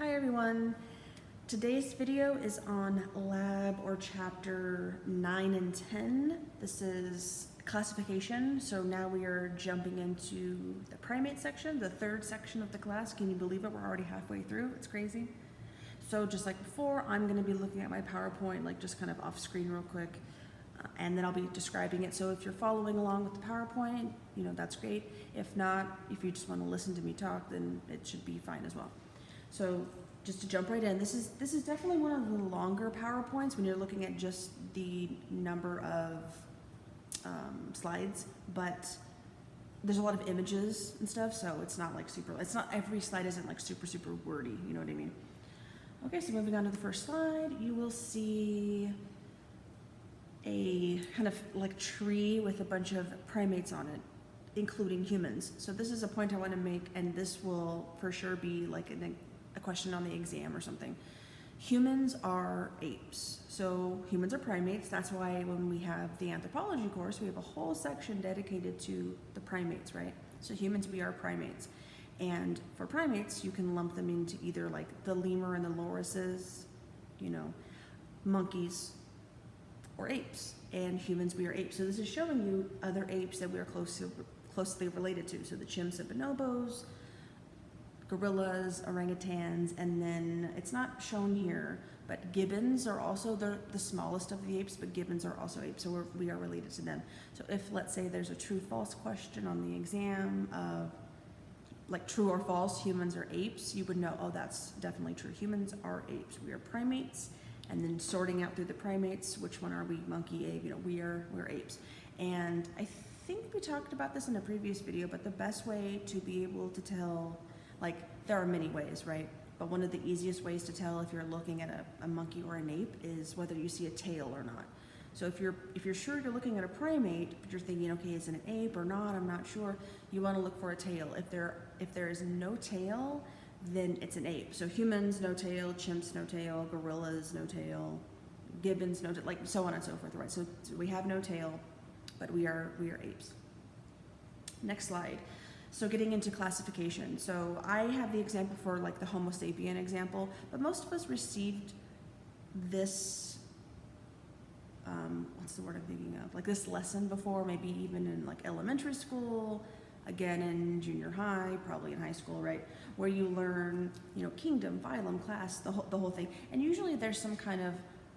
Hi everyone. Today's video is on lab or chapter 9 and 10. This is classification, so now we are jumping into the primate section, the third section of the class. Can you believe it? We're already halfway through. It's crazy. So just like before, I'm going to be looking at my PowerPoint, like just kind of off screen real quick, and then I'll be describing it. So if you're following along with the PowerPoint, that's great. If not, if you just want to listen to me talk, then it should be fine as well. So just to jump right in, this is definitely one of the longer PowerPoints when you're looking at just the number of slides, but there's a lot of images and stuff, so it's not like every slide isn't like super wordy, you know what I mean? Okay, so moving on to the first slide, you will see a kind of like tree with a bunch of primates on it, including humans. So this is a point I want to make, and this will for sure be like a question on the exam or something. Humans are apes. So humans are primates. That's why when we have the anthropology course, we have a whole section dedicated to the primates, right? So humans, we are primates. And for primates, you can lump them into either like the lemur and the lorises, monkeys, or apes. And humans, we are apes. So this is showing you other apes that we are closely related to. So the chimps and bonobos, gorillas, orangutans, and then it's not shown here, but gibbons are also the smallest of the apes, but gibbons are also apes, so we are related to them. So if, let's say, there's a true-false question on the exam of like true or false, humans are apes, you would know, oh, that's definitely true. Humans are apes. We are primates, and then sorting out through the primates, which one are we? Monkey, ape, we're apes. And I think we talked about this in a previous video, but the best way to be able to tell, like, there are many ways, right? But one of the easiest ways to tell if you're looking at a monkey or an ape is whether you see a tail or not. So if you're sure you're looking at a primate, but you're thinking, okay, is it an ape or not? I'm not sure. You want to look for a tail. If there is no tail, then it's an ape. So humans, no tail; chimps, no tail; gorillas, no tail; gibbons, no tail, like so on and so forth, right? So we have no tail, but we are apes. Next slide. So getting into classification. So I have the example for like the Homo sapien example, but most of us received this, what's the word I'm thinking of? Like this lesson before, maybe even in like elementary school, again in junior high, probably in high school, right? Where you learn, kingdom, phylum, class, the whole thing. And usually there's some kind of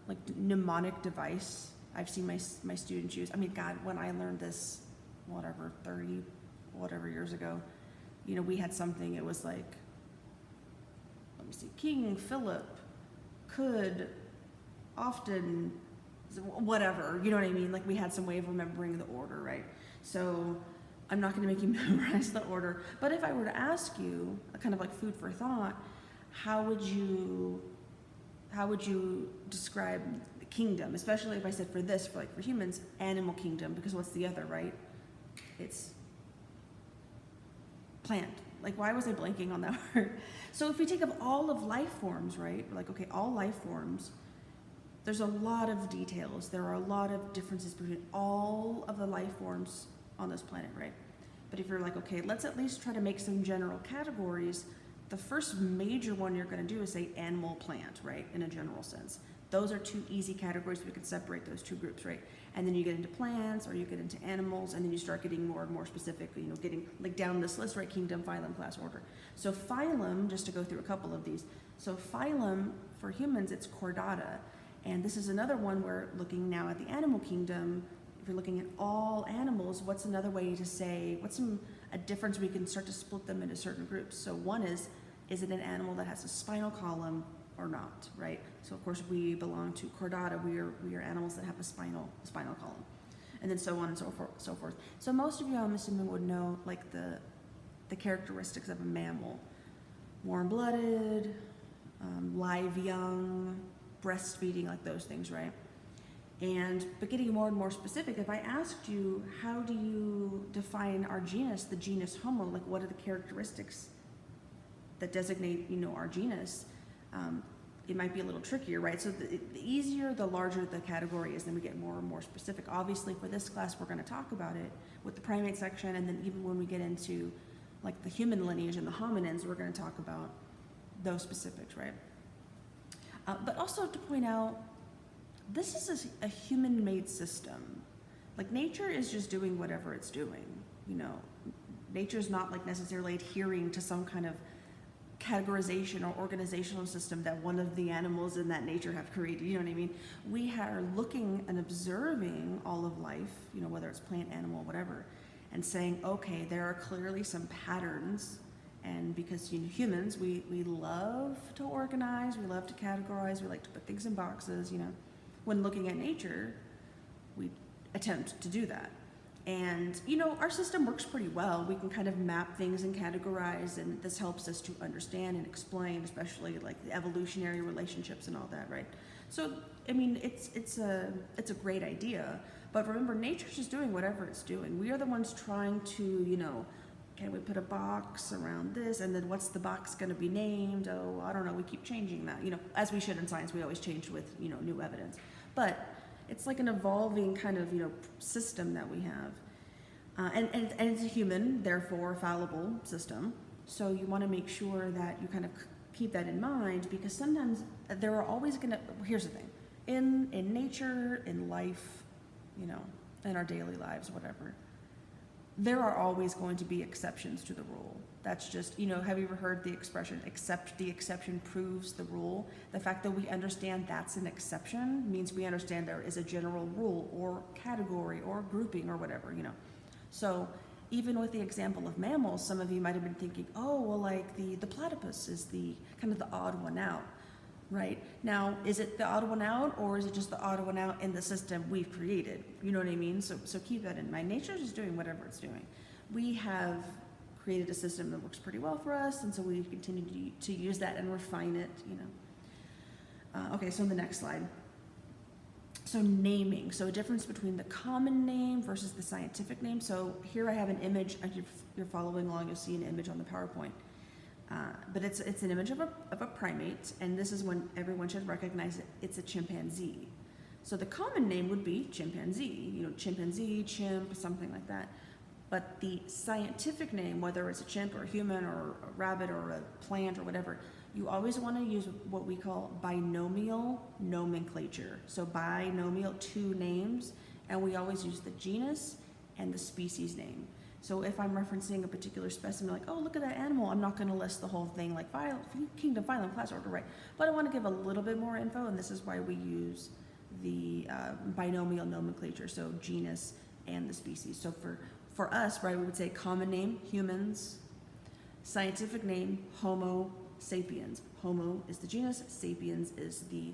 like mnemonic device I've seen my students use. I mean, God, when I learned this, 30 years ago, we had something, it was like, let me see, King Philip could often, whatever, you know what I mean? Like we had some way of remembering the order, right? So I'm not gonna make you memorize the order, but if I were to ask you, a kind of like food for thought, how would you describe the kingdom? Especially if I said for humans, animal kingdom, because what's the other, right? It's plant. Like, why was I blanking on that word? So if we take up all of life forms, right? Like, okay, all life forms, there's a lot of details. There are a lot of differences between all of the life forms on this planet, right? But if you're like, okay, let's at least try to make some general categories, the first major one you're going to do is say animal, plant, right? In a general sense. Those are two easy categories. We can separate those two groups, right? And then you get into plants, or you get into animals, and then you start getting more and more specific, getting like down this list, right? Kingdom, phylum, class, order. So phylum, just to go through a couple of these. So phylum, for humans, it's chordata. And this is another one where looking now at the animal kingdom, if you're looking at all animals, what's another way to say, a difference we can start to split them into certain groups? So one is it an animal that has a spinal column or not, right? So of course we belong to chordata. We are animals that have a spinal column, and then so on and so forth. So most of you, I'm assuming, would know like the characteristics of a mammal: warm-blooded, live young, breastfeeding, like those things, right? But getting more and more specific, if I asked you, how do you define our genus, the genus Homo? Like, what are the characteristics that designate, our genus? It might be a little trickier, right? So the easier, the larger the category is, then we get more and more specific. Obviously, for this class, we're going to talk about it with the primate section, and then even when we get into like the human lineage and the hominins, we're going to talk about those specifics, right? But also to point out, this is a human-made system. Like nature is just doing whatever it's doing. You know, nature's not like necessarily adhering to some kind of categorization or organizational system that one of the animals in that nature have created. You know what I mean? We are looking and observing all of life, you know, whether it's plant, animal, whatever, and saying, okay, there are clearly some patterns. And because, you know, humans, we love to organize, we love to categorize, we like to put things in boxes, you know. When looking at nature, we attempt to do that. And, you know, our system works pretty well. We can kind of map things and categorize, and this helps us to understand and explain, especially like the evolutionary relationships and all that, right? So, I mean, it's a great idea, but remember, nature's just doing whatever it's doing. We are the ones trying to, you know, can we put a box around this, and then what's the box going to be named? Oh, I don't know. We keep changing that, you know, as we should in science. We always change with, you know, new evidence, but it's like an evolving kind of, you know, system that we have. And it's a human, therefore fallible system. So you want to make sure that you kind of keep that in mind, because sometimes there are always going to, here's the thing, in nature, in life, you know, in our daily lives, whatever, there are always going to be exceptions to the rule. That's just, you know, have you ever heard the expression, except the exception proves the rule? The fact that we understand that's an exception means we understand there is a general rule or category or grouping or whatever, you know. So even with the example of mammals, some of you might have been thinking, oh, well, like the platypus is the kind of the odd one out, right? Now, is it the odd one out, or is it just the odd one out in the system we've created? You know what I mean? So keep that in mind. Nature's just doing whatever it's doing. We have created a system that works pretty well for us, and so we continue to use that and refine it, you know. Okay, so the next slide. So naming, so a difference between the common name versus the scientific name. So here I have an image, if you're following along, you'll see an image on the PowerPoint. But it's an image of a primate, and this is when everyone should recognize it. It's a chimpanzee. So the common name would be chimpanzee, you know, chimpanzee, chimp, something like that. But the scientific name, whether it's a chimp or a human or a rabbit or a plant or whatever, you always want to use what we call binomial nomenclature. So binomial, two names, and we always use the genus and the species name. So if I'm referencing a particular specimen, like, oh, look at that animal, I'm not going to list the whole thing like kingdom, phylum, class, order, right? But I want to give a little bit more info, and this is why we use the binomial nomenclature, so genus and the species. So for us, right, we would say common name, humans, scientific name, Homo sapiens. Homo is the genus, sapiens is the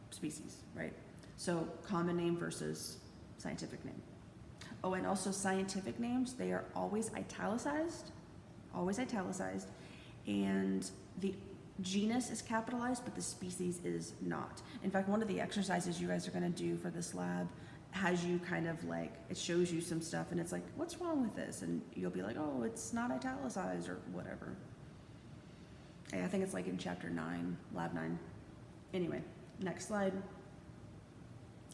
species, right? So common name versus scientific name. Oh, and also scientific names, they are always italicized, and the genus is capitalized, but the species is not. In fact, one of the exercises you guys are going to do for this lab has you kind of like, it shows you some stuff, and it's like, what's wrong with this? And you'll be like, oh, it's not italicized or whatever. I think it's like in chapter 9, lab 9. Anyway, next slide.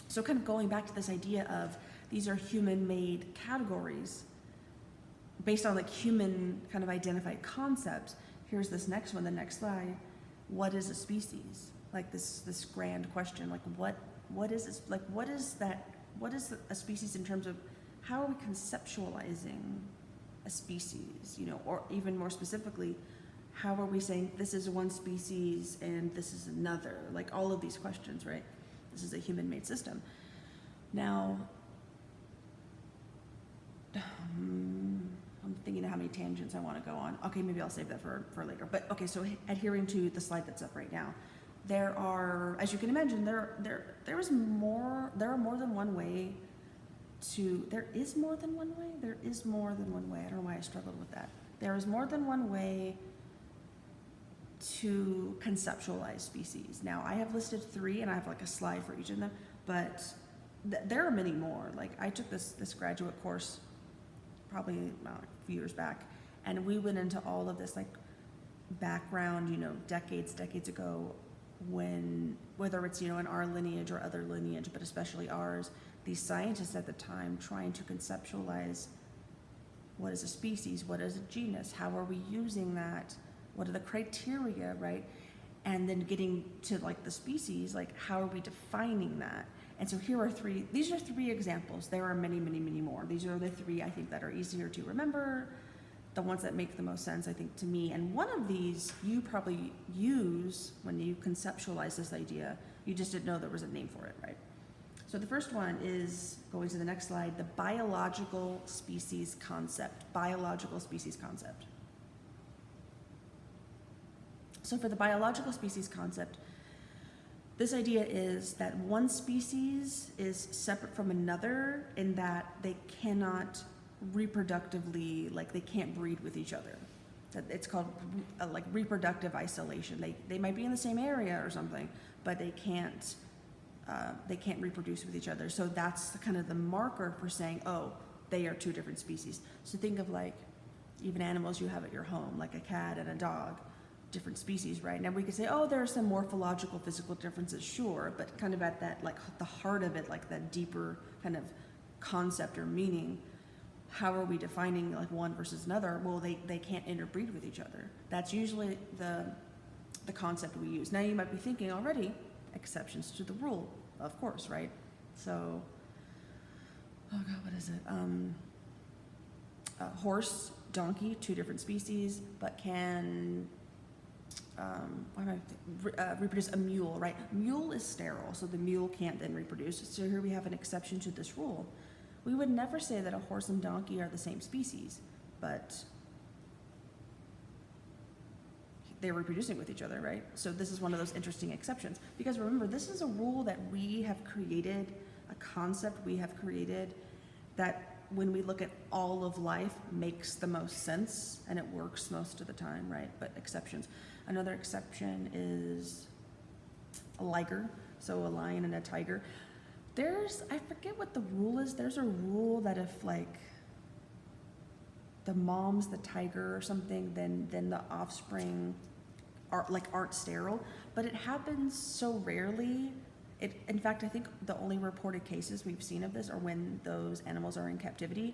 So kind of going back to this idea of these are human-made categories based on like human kind of identified concepts. Here's this next one, the next slide. What is a species? Like this grand question, like what is this? Like what is that? What is a species in terms of how are we conceptualizing a species? You know, or even more specifically, how are we saying this is one species and this is another? Like all of these questions, right? This is a human-made system. Now, I'm thinking of how many tangents I want to go on. Okay, maybe I'll save that for later. But okay, so adhering to the slide that's up right now, there are, as you can imagine, there are more than one way to. There is more than one way. There is more than one way. I don't know why I struggled with that. There is more than one way to conceptualize species. Now, I have listed 3, and I have like a slide for each of them, but there are many more. Like I took this graduate course probably a few years back, and we went into all of this like background, you know, decades ago, when whether it's, you know, in our lineage or other lineage, but especially ours, these scientists at the time trying to conceptualize what is a species, what is a genus, how are we using that What are the criteria, right? And then getting to like the species, like how are we defining that? And so these are three examples. There are many, many, many more. These are the three I think that are easier to remember, the ones that make the most sense, I think, to me. And one of these you probably use when you conceptualize this idea. You just didn't know there was a name for it, right? So the first one is, going to the next slide, the biological species concept. Biological species concept. So for the biological species concept, this idea is that one species is separate from another in that they cannot reproductively, like they can't breed with each other. That it's called like reproductive isolation. They might be in the same area or something, but they can't reproduce with each other. So that's kind of the marker for saying, oh, they are two different species. So think of like even animals you have at your home, like a cat and a dog, different species, right? Now we could say, oh, there are some morphological, physical differences, sure, but kind of at that, like the heart of it, like that deeper kind of concept or meaning, how are we defining like one versus another? Well, they can't interbreed with each other. That's usually the concept we use. Now you might be thinking already, exceptions to the rule, of course, right? So, oh God, what is it? Horse, donkey, two different species, but can reproduce. A mule, right? Mule is sterile, so the mule can't then reproduce. So here we have an exception to this rule. We would never say that a horse and donkey are the same species, but they're reproducing with each other, right? So this is one of those interesting exceptions. Because remember, this is a rule that we have created, a concept we have created that when we look at all of life makes the most sense and it works most of the time, right? But exceptions. Another exception is a liger, so a lion and a tiger. I forget what the rule is. There's a rule that if like the mom's the tiger or something, then the offspring aren't sterile. But it happens so rarely. In fact, I think the only reported cases we've seen of this are when those animals are in captivity.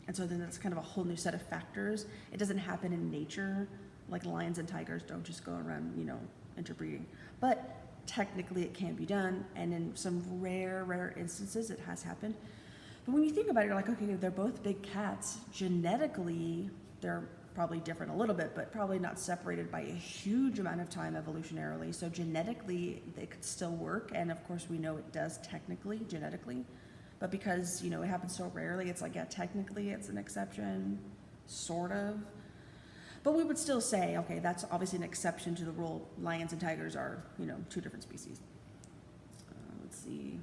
And so then that's kind of a whole new set of factors. It doesn't happen in nature. Like lions and tigers don't just go around, interbreeding. But technically it can be done, and in some rare instances it has happened. But when you think about it, you're like, okay, they're both big cats. Genetically, they're probably different a little bit, but probably not separated by a huge amount of time evolutionarily. So genetically, they could still work, and of course we know it does technically, genetically. But because, it happens so rarely, it's like, yeah, technically it's an exception, sort of. But we would still say, okay, that's obviously an exception to the rule. Lions and tigers are, two different species. Let's see.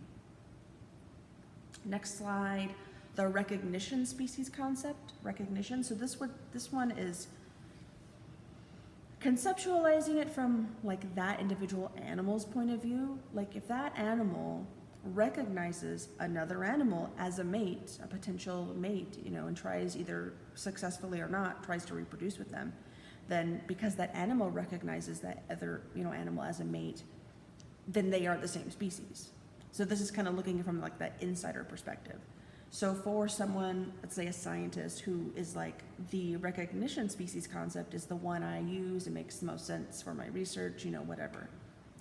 Next slide, the recognition species concept. Recognition. So this one is conceptualizing it from like that individual animal's point of view. Like if that animal recognizes another animal as a mate, a potential mate, and tries either successfully or not, tries to reproduce with them, then because that animal recognizes that other, animal as a mate, then they are the same species. So this is kind of looking from like that insider perspective. So for someone, let's say a scientist who is like, the recognition species concept is the one I use, it makes the most sense for my research, whatever.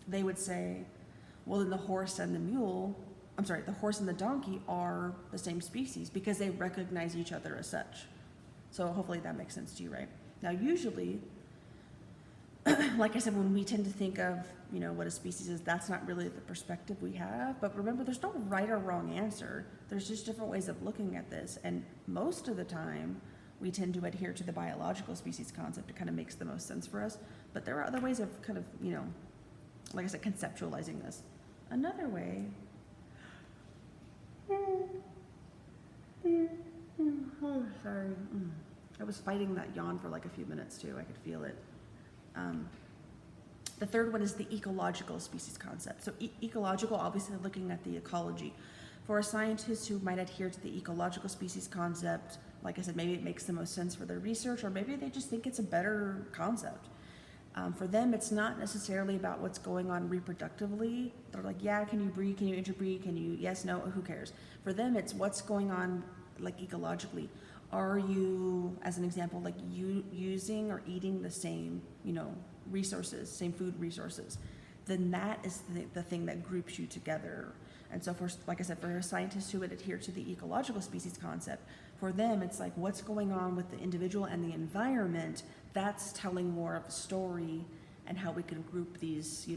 They would say, well, then the horse and the donkey are the same species because they recognize each other as such. So hopefully that makes sense to you, right? Now, usually, like I said, when we tend to think of, what a species is, that's not really the perspective we have. But remember, there's no right or wrong answer. There's just different ways of looking at this. And most of the time, we tend to adhere to the biological species concept. It kind of makes the most sense for us. But there are other ways of kind of, like I said, conceptualizing this. Another way, sorry, I was fighting that yawn for like a few minutes too. I could feel it. The third one is the ecological species concept. So ecological, obviously looking at the ecology. For a scientist who might adhere to the ecological species concept, like I said, maybe it makes the most sense for their research, or maybe they just think it's a better concept. For them, it's not necessarily about what's going on reproductively. They're like, yeah, can you breed? Can you interbreed? Can you, yes, no, who cares? For them, it's what's going on like ecologically. Are you, as an example, like you using or eating the same, resources, same food resources? Then that is the thing that groups you together. And so for, like I said, for scientists who would adhere to the ecological species concept, for them, it's like what's going on with the individual and the environment, that's telling more of a story and how we can group these,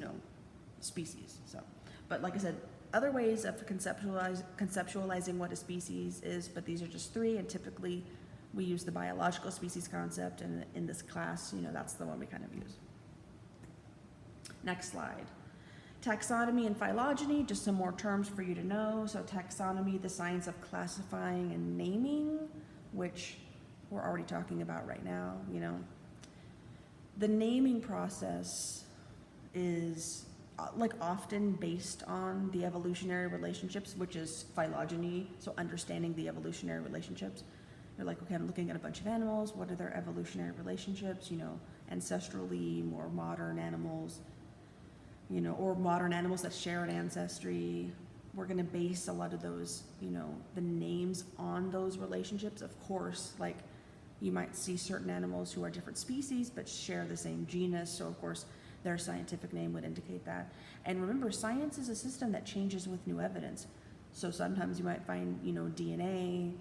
species. So, but like I said, other ways of conceptualizing what a species is, but these are just three, and typically we use the biological species concept, and in this class, that's the one we kind of use. Next slide. Taxonomy and phylogeny, just some more terms for you to know. So taxonomy, the science of classifying and naming, which we're already talking about right now, The naming process is often based on the evolutionary relationships, which is phylogeny, so understanding the evolutionary relationships. You're like, okay, I'm looking at a bunch of animals, what are their evolutionary relationships, ancestrally, more modern animals, or modern animals that share an ancestry. We're gonna base a lot of those, the names on those relationships. Of course, like you might see certain animals who are different species but share the same genus, so of course their scientific name would indicate that. And remember, science is a system that changes with new evidence. So sometimes you might find, DNA,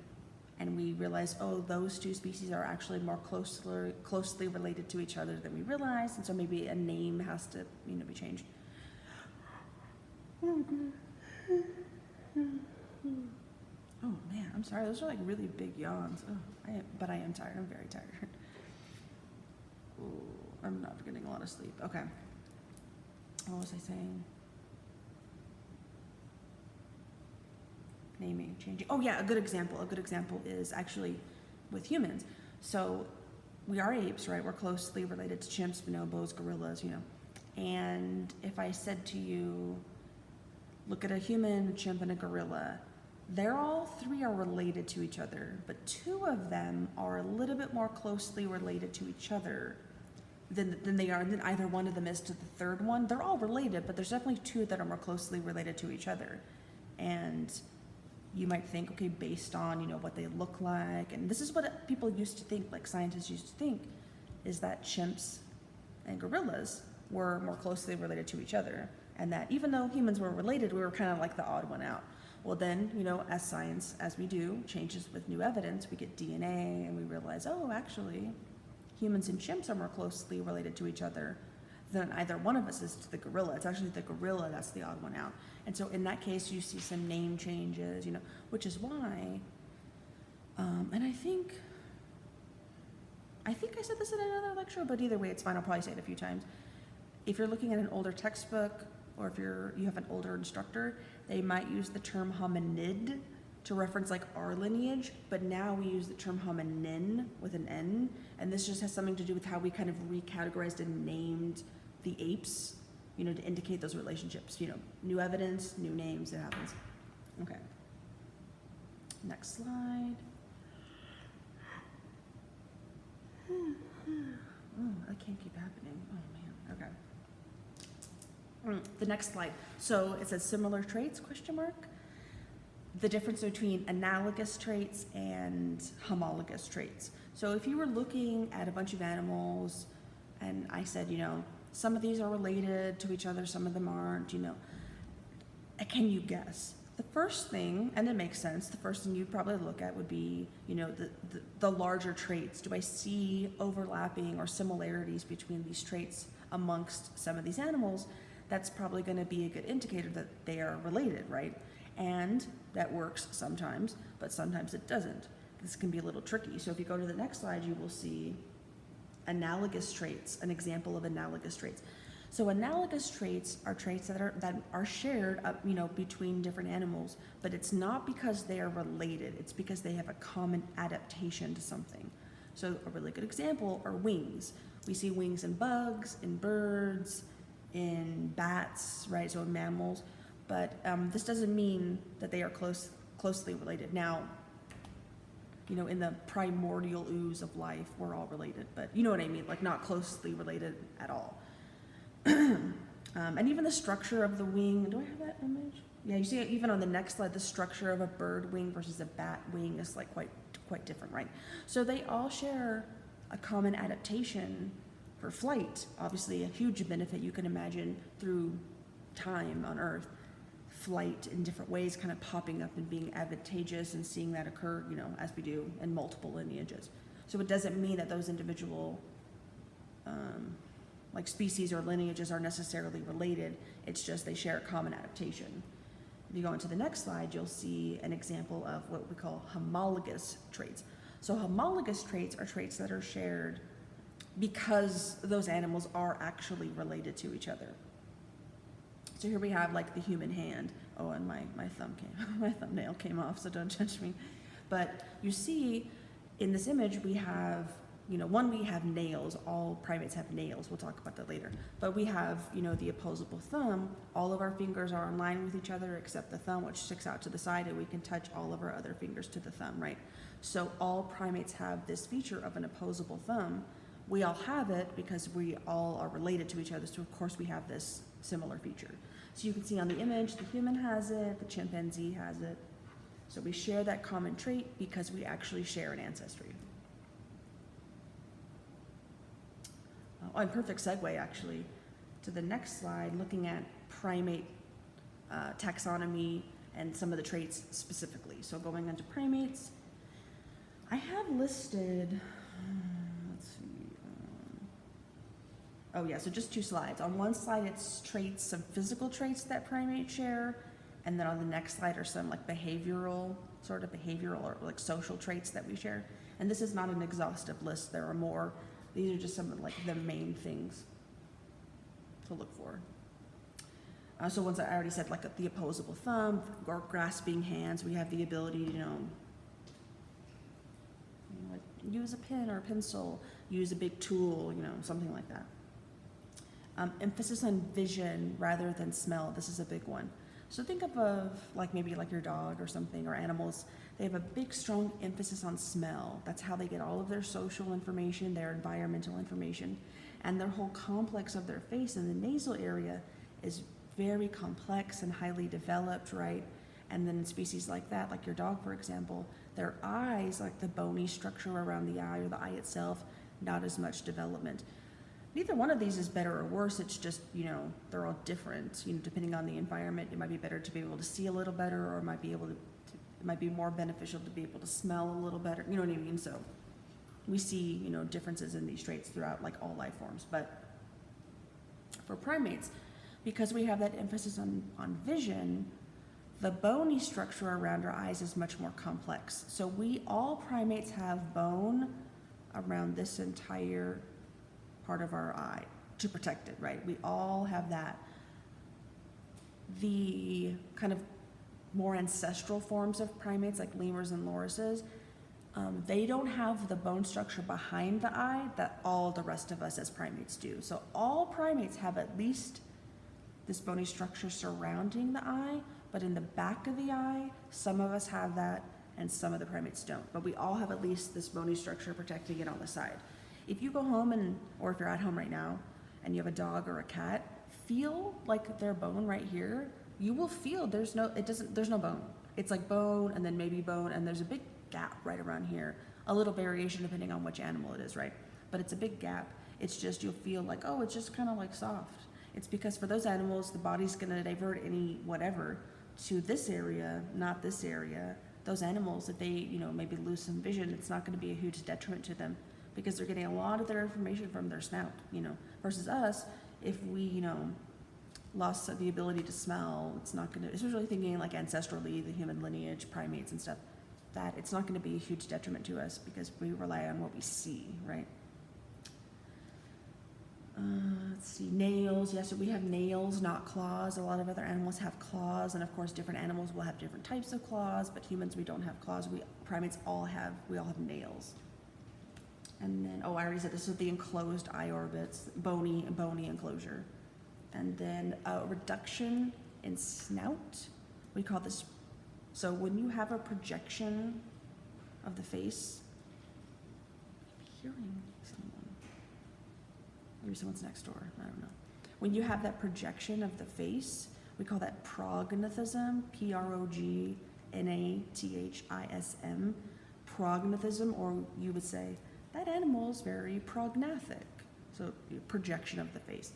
and we realize, oh, those two species are actually more closely related to each other than we realized, and so maybe a name has to, be changed. Oh man, I'm sorry. Those are like really big yawns. But I am tired. I'm very tired. Ooh, I'm not getting a lot of sleep. Okay. What was I saying? Naming, changing. Oh yeah, a good example. A good example is actually with humans. So we are apes, right? We're closely related to chimps, bonobos, gorillas, And if I said to you, look at a human, a chimp, and a gorilla, they're all three are related to each other, but two of them are a little bit more closely related to each other than either one of them is to the third one. They're all related, but there's definitely two that are more closely related to each other. And you might think, okay, based on, what they look like, and this is what people used to think, like scientists used to think, is that chimps and gorillas were more closely related to each other, and that even though humans were related, we were kind of like the odd one out. Well then, as science, as we do, changes with new evidence, we get DNA and we realize, oh, actually, humans and chimps are more closely related to each other than either one of us is to the gorilla. It's actually the gorilla that's the odd one out. And so in that case, you see some name changes, which is why, and I think I said this in another lecture, but either way, it's fine. I'll probably say it a few times. If you're looking at an older textbook, or if you have an older instructor, they might use the term hominid to reference like our lineage, but now we use the term hominin with an N, and this just has something to do with how we kind of recategorized and named the apes, to indicate those relationships. New evidence, new names, it happens. Okay. Next slide. Oh, that can't keep happening. Oh man, okay. The next slide. So it says similar traits, ? The difference between analogous traits and homologous traits. So if you were looking at a bunch of animals and I said, some of these are related to each other, some of them aren't, can you guess? The first thing, and it makes sense, the first thing you'd probably look at would be, the larger traits. Do I see overlapping or similarities between these traits amongst some of these animals? That's probably going to be a good indicator that they are related, right? And that works sometimes, but sometimes it doesn't. This can be a little tricky. So if you go to the next slide, you will see analogous traits, an example of analogous traits. So analogous traits are traits that are shared, between different animals, but it's not because they are related. It's because they have a common adaptation to something. So a really good example are wings. We see wings in bugs, in birds, in bats, right? So in mammals, but this doesn't mean that they are closely related. Now, in the primordial ooze of life, we're all related, but you know what I mean, like not closely related at all. And even the structure of the wing, do I have that image? Yeah, you see even on the next slide, the structure of a bird wing versus a bat wing is like quite different, right? So they all share a common adaptation for flight. Obviously, a huge benefit you can imagine through time on Earth. Flight in different ways kind of popping up and being advantageous and seeing that occur, as we do in multiple lineages. So it doesn't mean that those individual like species or lineages are necessarily related. It's just they share a common adaptation. If you go into the next slide, you'll see an example of what we call homologous traits. So homologous traits are traits that are shared because those animals are actually related to each other. So here we have like the human hand. Oh, and my thumbnail came off, so don't judge me. But you see in this image we have, we have nails. All primates have nails. We'll talk about that later. But we have, the opposable thumb. All of our fingers are in line with each other except the thumb, which sticks out to the side, and we can touch all of our other fingers to the thumb, right? So all primates have this feature of an opposable thumb. We all have it because we all are related to each other, so of course we have this similar feature. So you can see on the image, the human has it, the chimpanzee has it. So we share that common trait because we actually share an ancestry. Oh, and perfect segue actually to the next slide, looking at primate taxonomy and some of the traits specifically. So going into primates, I have listed, let's see, oh yeah, so just 2 slides. On one slide it's traits, some physical traits that primates share, and then on the next slide are some like behavioral or like social traits that we share. And this is not an exhaustive list, there are more. These are just some of like the main things to look for. So ones I already said, like the opposable thumb or grasping hands, we have the ability to, like use a pen or a pencil, use a big tool, something like that. Emphasis on vision rather than smell. This is a big one. So think of like maybe like your dog or something, or animals. They have a big, strong emphasis on smell. That's how they get all of their social information, their environmental information, and their whole complex of their face in the nasal area is very complex and highly developed, right? And then species like that, like your dog, for example, their eyes, like the bony structure around the eye or the eye itself, not as much development. Neither one of these is better or worse. It's just, they're all different. Depending on the environment, it might be better to be able to see a little better, or it might be more beneficial to be able to smell a little better. You know what I mean? So we see, differences in these traits throughout like all life forms. But for primates, because we have that emphasis on vision, the bony structure around our eyes is much more complex. So all primates have bone around this entire part of our eye to protect it, right? We all have that. The kind of more ancestral forms of primates like lemurs and lorises, they don't have the bone structure behind the eye that all the rest of us as primates do. So all primates have at least this bony structure surrounding the eye, but in the back of the eye, some of us have that and some of the primates don't. But we all have at least this bony structure protecting it on the side. If you go home or if you're at home right now and you have a dog or a cat, feel like their bone right here. You will feel there's no bone. It's like bone and then maybe bone, and there's a big gap right around here. A little variation depending on which animal it is, right? But it's a big gap. It's just, you'll feel like, oh, it's just kind of like soft. It's because for those animals, the body's gonna divert any whatever to this area, not this area. Those animals, if they, maybe lose some vision, it's not gonna be a huge detriment to them, because they're getting a lot of their information from their snout, versus us, if we, lost the ability to smell, it's not gonna, especially thinking like ancestrally, the human lineage, primates and stuff, that it's not gonna be a huge detriment to us because we rely on what we see, right? Let's see, nails, yes, so we have nails, not claws. A lot of other animals have claws, and of course different animals will have different types of claws, but humans, we don't have claws. Primates all have nails. And then, I already said this is the enclosed eye orbits, bony enclosure. And then a reduction in snout. We call this, so when you have a projection of the face, I'm hearing someone. Maybe someone's next door, I don't know. When you have that projection of the face, we call that prognathism, Prognathism. prognathism, or you would say that animal is very prognathic, so projection of the face.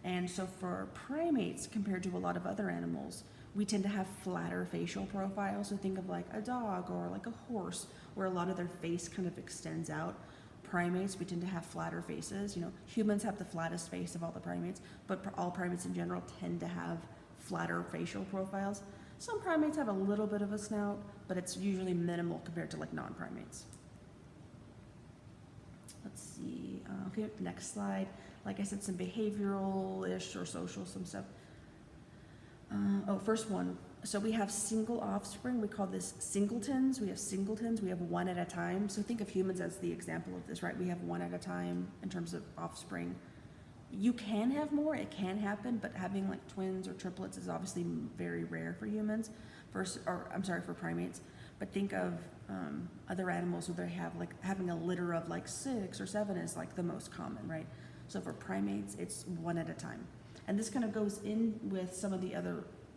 And so for primates, compared to a lot of other animals, we tend to have flatter facial profiles. So think of like a dog or like a horse, where a lot of their face kind of extends out. Primates, we tend to have flatter faces. You know, humans have the flattest face of all the primates, but all primates in general tend to have flatter facial profiles. Some primates have a little bit of a snout, but it's usually minimal compared to like non-primates. Let's see. Okay, next slide. Like I said, some behavioral-ish or social, some stuff. First one. So we have single offspring. We call this singletons. We have singletons. We have one at a time. So think of humans as the example of this, right? We have one at a time in terms of offspring. You can have more. It can happen, but having like twins or triplets is obviously very rare for humans. For primates. But think of other animals where they have like having a litter of like 6 or 7 is like the most common, right? So for primates, it's one at a time. And this kind of goes in with some of the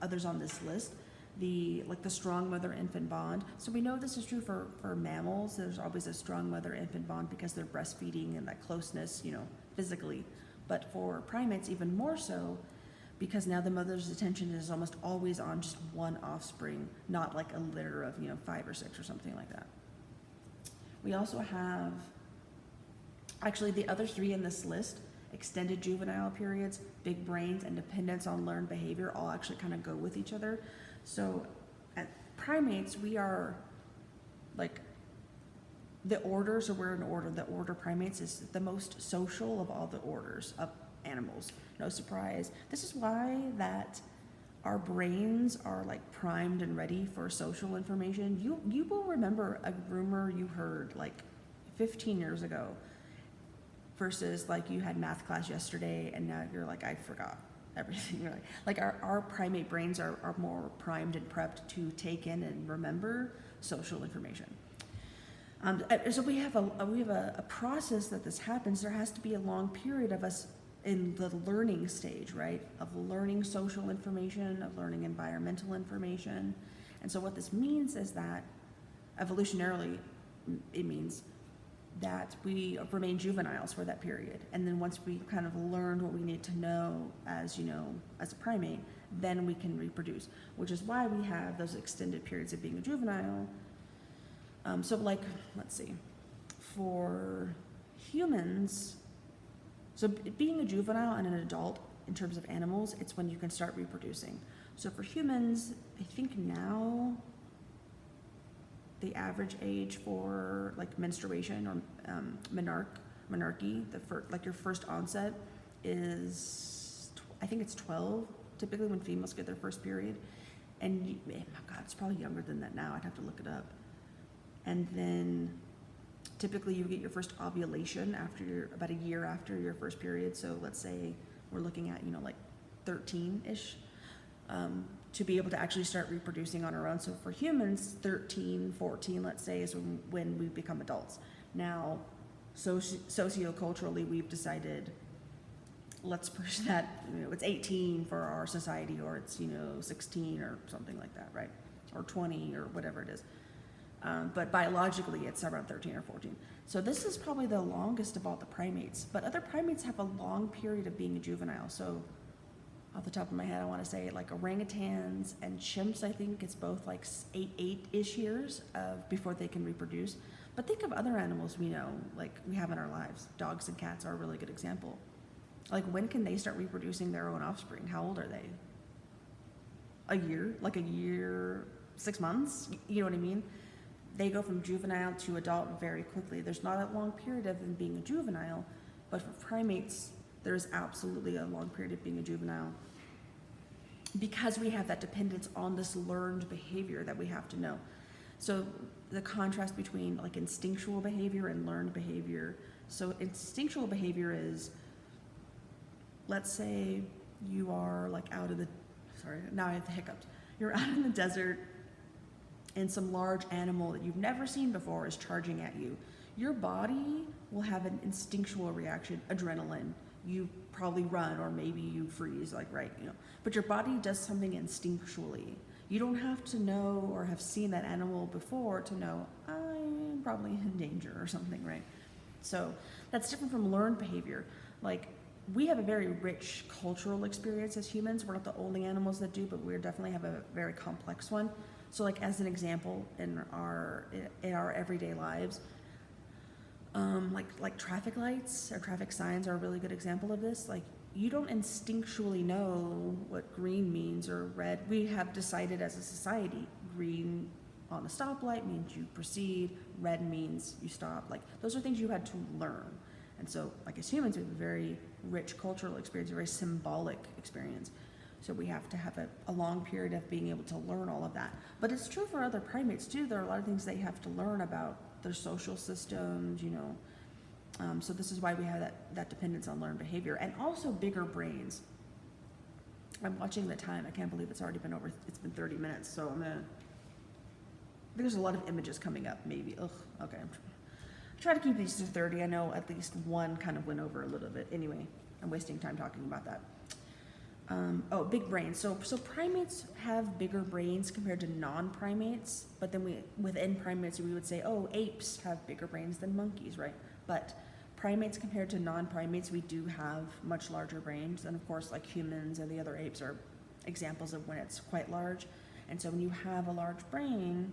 others on this list, the strong mother-infant bond. So we know this is true for mammals. There's always a strong mother-infant bond because they're breastfeeding and that closeness, you know, physically. But for primates, even more so, because now the mother's attention is almost always on just one offspring, not like a litter of, 5 or 6 or something like that. We also have, actually the other 3 in this list, extended juvenile periods, big brains, and dependence on learned behavior all actually kind of go with each other. So at primates, we are like, the orders, or we're in order, the order primates is the most social of all the orders of animals. No surprise. This is why that our brains are like primed and ready for social information. You will remember a rumor you heard like 15 years ago versus like you had math class yesterday and now you're like, I forgot everything. Really. Like our primate brains are more primed and prepped to take in and remember social information. So we have a process that this happens. There has to be a long period of us in the learning stage, right? Of learning social information, of learning environmental information. And so what this means is that evolutionarily, it means that we remain juveniles for that period. And then once we kind of learned what we need to know as a primate, then we can reproduce, which is why we have those extended periods of being a juvenile. So like, let's see, for humans, so being a juvenile and an adult in terms of animals, it's when you can start reproducing. So for humans, I think now the average age for like menstruation or menarche, your first onset is, I think it's 12, typically when females get their first period. And oh God, it's probably younger than that now. I'd have to look it up. And then typically you get your first ovulation about a year after your first period. So let's say we're looking at, like 13-ish, to be able to actually start reproducing on our own. So for humans, 13, 14, let's say, is when we become adults. Now, socioculturally, we've decided, let's push that, it's 18 for our society, or it's, 16 or something like that, right? Or 20 or whatever it is. But biologically, it's around 13 or 14. So this is probably the longest of all the primates. But other primates have a long period of being a juvenile. So off the top of my head, I want to say like orangutans and chimps, I think it's both like 8-ish years before they can reproduce. But think of other animals we know, like we have in our lives. Dogs and cats are a really good example. Like when can they start reproducing their own offspring? How old are they? A year, 6 months? You know what I mean? They go from juvenile to adult very quickly. There's not a long period of them being a juvenile, but for primates, there's absolutely a long period of being a juvenile because we have that dependence on this learned behavior that we have to know. So the contrast between like instinctual behavior and learned behavior. So instinctual behavior is, let's say you are like now I have the hiccups. You're out in the desert and some large animal that you've never seen before is charging at you. Your body will have an instinctual reaction, adrenaline. You probably run or maybe you freeze, but your body does something instinctually. You don't have to know or have seen that animal before to know, I'm probably in danger or something, right? So that's different from learned behavior. Like, we have a very rich cultural experience as humans. We're not the only animals that do, but we definitely have a very complex one. So, like, as an example, in our everyday lives, like traffic lights or traffic signs are a really good example of this. Like, you don't instinctually know what green means or red. We have decided as a society, green on a stoplight means you proceed, red means you stop. Like, those are things you had to learn. And so, like, as humans, we have a very rich cultural experience, a very symbolic experience. So we have to have a long period of being able to learn all of that. But it's true for other primates too. There are a lot of things they have to learn about their social systems, you know. So this is why we have that dependence on learned behavior, and also bigger brains. I'm watching the time. I can't believe it's already been it's been 30 minutes. So there's a lot of images coming up, maybe. Ugh, okay. Try to keep these to 30. I know at least one kind of went over a little bit. Anyway, I'm wasting time talking about that. Big brains. So primates have bigger brains compared to non-primates, but then within primates, we would say, apes have bigger brains than monkeys, right? But primates compared to non-primates, we do have much larger brains. And of course, like humans and the other apes are examples of when it's quite large. And so when you have a large brain,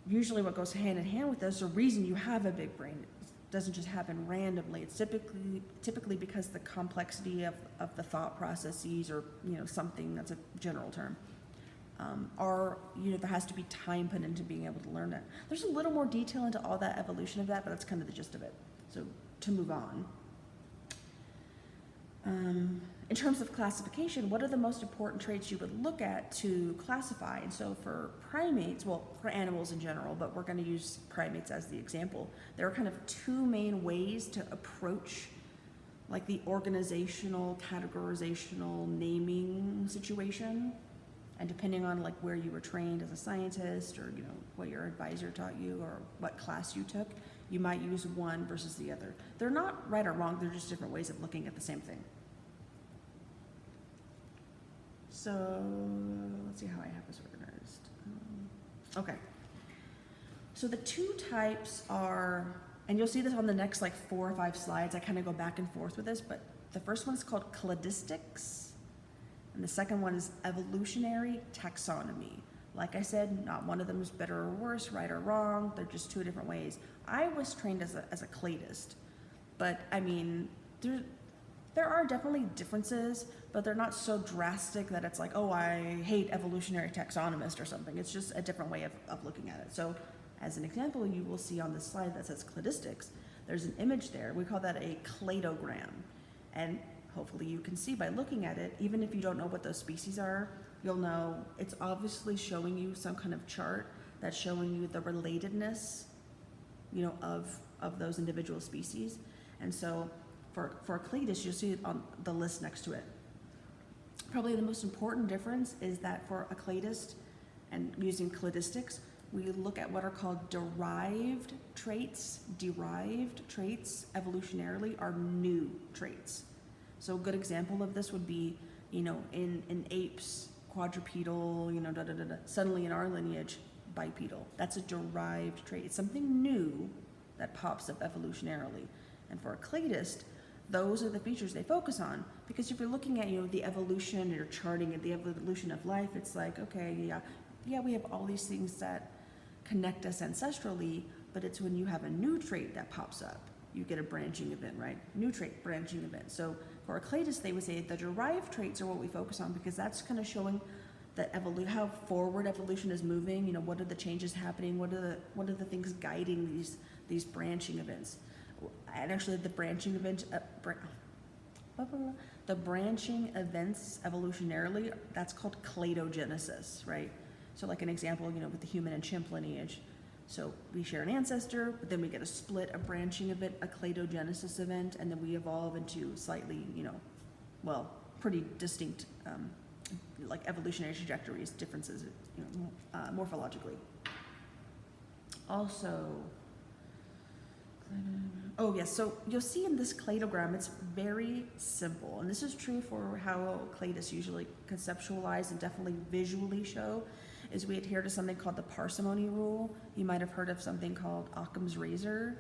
usually what goes hand in hand with this, the reason you have a big brain, doesn't just happen randomly. It's typically because the complexity of the thought processes, or something that's a general term, there has to be time put into being able to learn that. There's a little more detail into all that evolution of that, but that's kind of the gist of it. So to move on, in terms of classification, what are the most important traits you would look at to classify? And so for primates, well, for animals in general, but we're going to use primates as the example, there are kind of two main ways to approach like the organizational, categorizational, naming situation. And depending on like where you were trained as a scientist, or what your advisor taught you, or what class you took, you might use one versus the other. They're not right or wrong, they're just different ways of looking at the same thing. So let's see how I have this organized. Okay. So the two types are, and you'll see this on the next like 4 or 5 slides. I kind of go back and forth with this, but the first one is called cladistics, and the second one is evolutionary taxonomy. Like I said, not one of them is better or worse, right or wrong. They're just two different ways. I was trained as a cladist, but I mean, there are definitely differences, but they're not so drastic that it's like, I hate evolutionary taxonomist or something. It's just a different way of looking at it. So as an example, you will see on this slide that says cladistics, there's an image there. We call that a cladogram. And hopefully you can see by looking at it, even if you don't know what those species are, you'll know it's obviously showing you some kind of chart that's showing you the relatedness, of those individual species. And so for a cladist, you'll see it on the list next to it. Probably the most important difference is that for a cladist, and using cladistics, we look at what are called derived traits. Derived traits evolutionarily are new traits. So a good example of this would be, in apes, quadrupedal, suddenly in our lineage, bipedal. That's a derived trait. It's something new that pops up evolutionarily. And for a cladist, those are the features they focus on, because if you're looking at the evolution, and you're charting the evolution of life, it's like, okay, yeah, we have all these things that connect us ancestrally, but it's when you have a new trait that pops up, you get a branching event, right? New trait, branching event. So for a cladist, they would say the derived traits are what we focus on, because that's kind of showing that how forward evolution is moving. What are the changes happening? What are the things guiding these branching events? And actually, the branching events evolutionarily, that's called cladogenesis, right? So like an example, with the human and chimp lineage. So we share an ancestor, but then we get a split, a branching event, a cladogenesis event, and then we evolve into slightly, pretty distinct, like evolutionary trajectories, differences, morphologically. Also, yes, so you'll see in this cladogram, it's very simple. And this is true for how cladists usually conceptualize and definitely visually show. is we adhere to something called the parsimony rule. You might have heard of something called Occam's razor.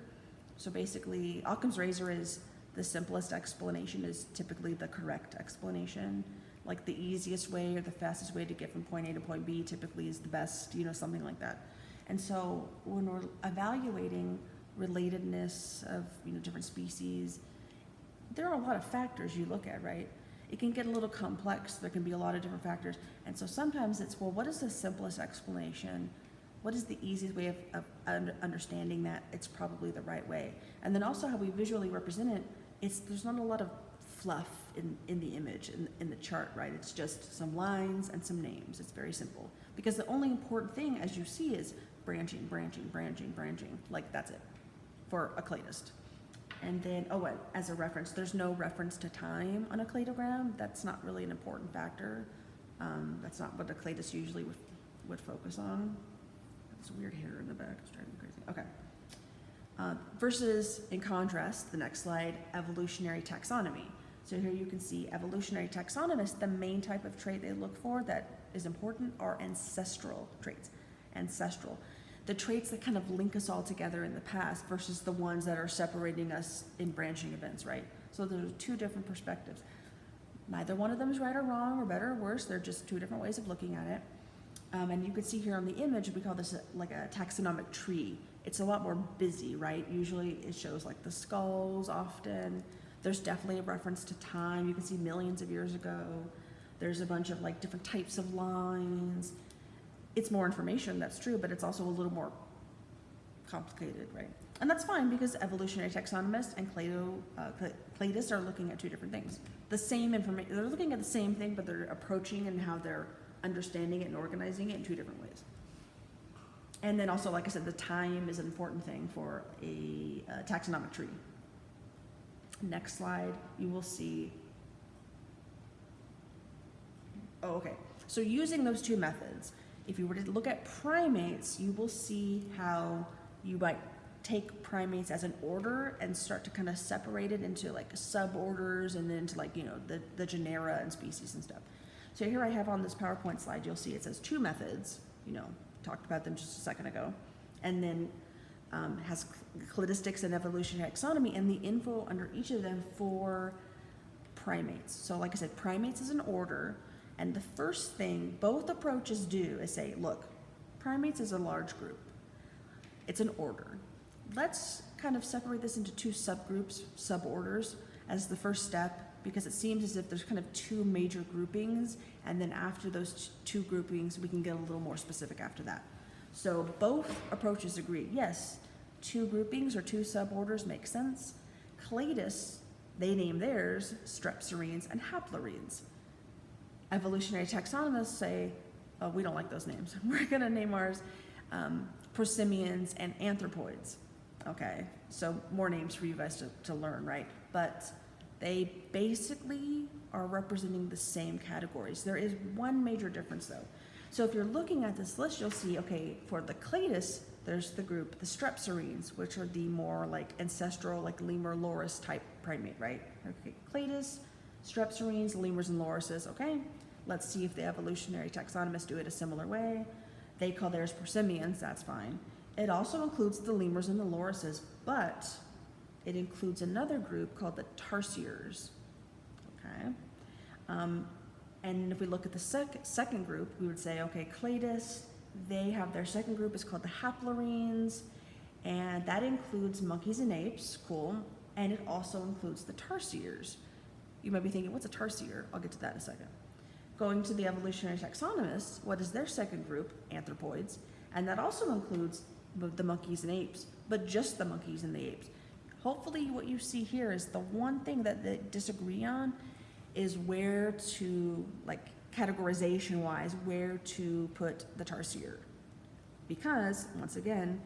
So basically, Occam's razor is the simplest explanation is typically the correct explanation. Like the easiest way or the fastest way to get from point A to point B typically is the best, something like that. And so when we're evaluating relatedness of, different species, there are a lot of factors you look at, right? It can get a little complex. There can be a lot of different factors. And so sometimes it's, well, what is the simplest explanation? What is the easiest way of understanding that it's probably the right way? And then also how we visually represent it, there's not a lot of fluff in the image, in the chart, right? It's just some lines and some names. It's very simple. Because the only important thing, as you see, is branching, branching, branching, branching. Like, that's it for a cladist. And then, as a reference, there's no reference to time on a cladogram. That's not really an important factor. That's not what a cladist usually would focus on. This weird hair in the back is driving me crazy. Okay. Versus, in contrast, the next slide, evolutionary taxonomy. So here you can see evolutionary taxonomists, the main type of trait they look for that is important are ancestral traits. Ancestral. The traits that kind of link us all together in the past versus the ones that are separating us in branching events, right? So there's two different perspectives. Neither one of them is right or wrong or better or worse. They're just two different ways of looking at it. And you can see here on the image, we call this like a taxonomic tree. It's a lot more busy, right? Usually it shows like the skulls often. There's definitely a reference to time. You can see millions of years ago. There's a bunch of like different types of lines. It's more information, that's true, but it's also a little more complicated, right? And that's fine because evolutionary taxonomists and cladists are looking at two different things. The same information, they're looking at the same thing, but they're approaching and how they're understanding it and organizing it in two different ways. And then also, like I said, the time is an important thing for a taxonomic tree. Next slide, you will see. Oh, okay. So using those two methods, if you were to look at primates, you will see how you might take primates as an order and start to kind of separate it into like suborders and then into like, the genera and species and stuff. So here I have on this PowerPoint slide, you'll see it says two methods, talked about them just a second ago, and then has cladistics and evolutionary taxonomy and the info under each of them for primates. So like I said, primates is an order, and the first thing both approaches do is say, look, primates is a large group. It's an order. Let's kind of separate this into two subgroups, suborders, as the first step, because it seems as if there's kind of two major groupings, and then after those two groupings, we can get a little more specific after that. So both approaches agree, yes, two groupings or two suborders make sense. Cladists, they name theirs strepsirrhines and haplorhines. Evolutionary taxonomists say, oh, we don't like those names. We're gonna name ours prosimians and anthropoids. Okay, so more names for you guys to learn, right? But they basically are representing the same categories. There is one major difference though. So if you're looking at this list, you'll see, okay, for the cladists, there's the group, the strepsirrhines, which are the more like ancestral, like lemur loris type primate, right? Okay, cladists, strepsirrhines, lemurs and lorises, okay? Let's see if the evolutionary taxonomists do it a similar way. They call theirs prosimians, that's fine. It also includes the lemurs and the lorises, but it includes another group called the tarsiers, okay? And if we look at the second group, we would say, okay, cladists, they have their second group is called the haplorhines, and that includes monkeys and apes, cool, and it also includes the tarsiers. You might be thinking, what's a tarsier? I'll get to that in a second. Going to the evolutionary taxonomists, what is their second group? Anthropoids, and that also includes the monkeys and apes, but just the monkeys and the apes. Hopefully what you see here is the one thing that they disagree on is where to, like categorization wise, where to put the tarsier. Because, once again,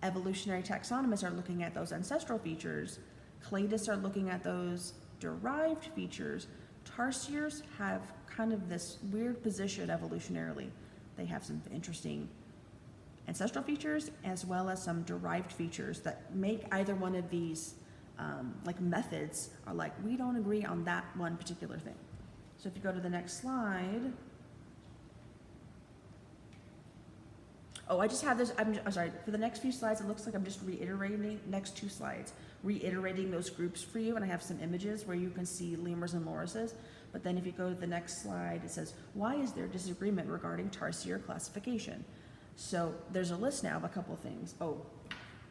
evolutionary taxonomists are looking at those ancestral features, cladists are looking at those derived features, tarsiers have kind of this weird position evolutionarily. They have some interesting ancestral features as well as some derived features that make either one of these like methods are like, we don't agree on that one particular thing. So if you go to the next slide, I just have this, I'm sorry, for the next few slides, it looks like I'm just reiterating, next 2 slides, reiterating those groups for you, and I have some images where you can see lemurs and lorises. But then if you go to the next slide, it says, why is there disagreement regarding tarsier classification? So there's a list now of a couple of things. Oh,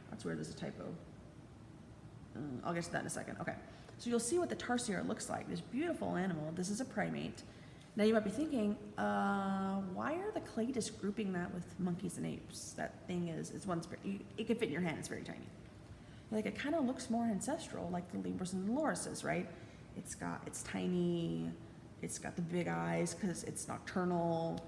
that's weird, there's a typo. I'll get to that in a second. Okay, so you'll see what the tarsier looks like. This beautiful animal, this is a primate. Now you might be thinking, why are the cladists grouping that with monkeys and apes? That thing it's one, it can fit in your hand, it's very tiny. Like, it kind of looks more ancestral, like the lemurs and the lorises, right? It's tiny, it's got the big eyes because it's nocturnal,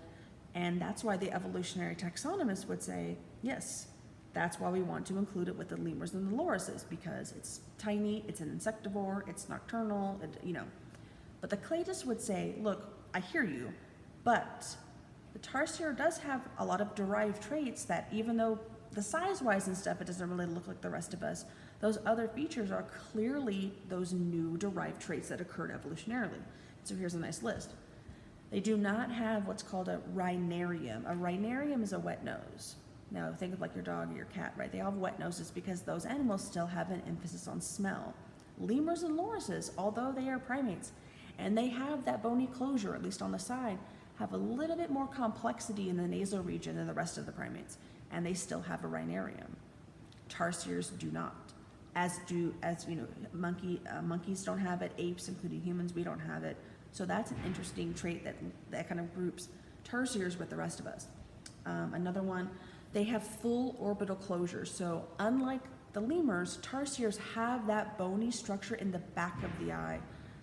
and that's why the evolutionary taxonomists would say, yes, that's why we want to include it with the lemurs and the lorises, because it's tiny, it's an insectivore, it's nocturnal, But the cladists would say, look, I hear you, but the tarsier does have a lot of derived traits that, even though the size-wise and stuff, it doesn't really look like the rest of us, those other features are clearly those new derived traits that occurred evolutionarily. So here's a nice list. They do not have what's called a rhinarium. A rhinarium is a wet nose. Now think of like your dog or your cat, right? They all have wet noses because those animals still have an emphasis on smell. Lemurs and lorises, although they are primates, and they have that bony closure, at least on the side, have a little bit more complexity in the nasal region than the rest of the primates, and they still have a rhinarium. Tarsiers do not. Monkeys don't have it, apes, including humans, we don't have it. So that's an interesting trait that kind of groups tarsiers with the rest of us. Another one, they have full orbital closure. So unlike the lemurs, tarsiers have that bony structure in the back of the eye,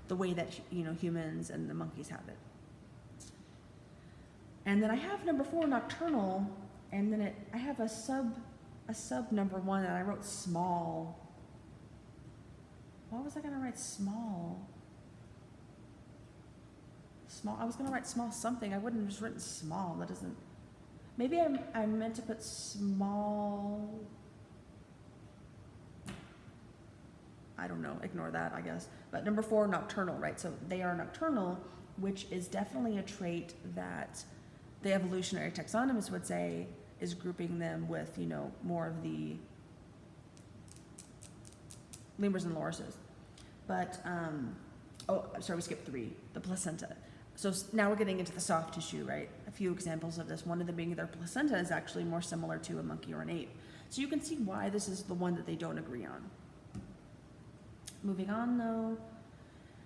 the way that humans and the monkeys have it. And then I have number 4, nocturnal, and then I have a sub number 1 that I wrote small. Why was I gonna write small? I was gonna write small something. I wouldn't have just written small. That doesn't. Maybe I meant to put small. I don't know. Ignore that, I guess. But number 4, nocturnal, right? So they are nocturnal, which is definitely a trait that the evolutionary taxonomists would say is grouping them with, more of the lemurs and lorises. But, I'm sorry, we skipped 3, the placenta. So now we're getting into the soft tissue, right? A few examples of this. One of them being their placenta is actually more similar to a monkey or an ape. So you can see why this is the one that they don't agree on. Moving on though,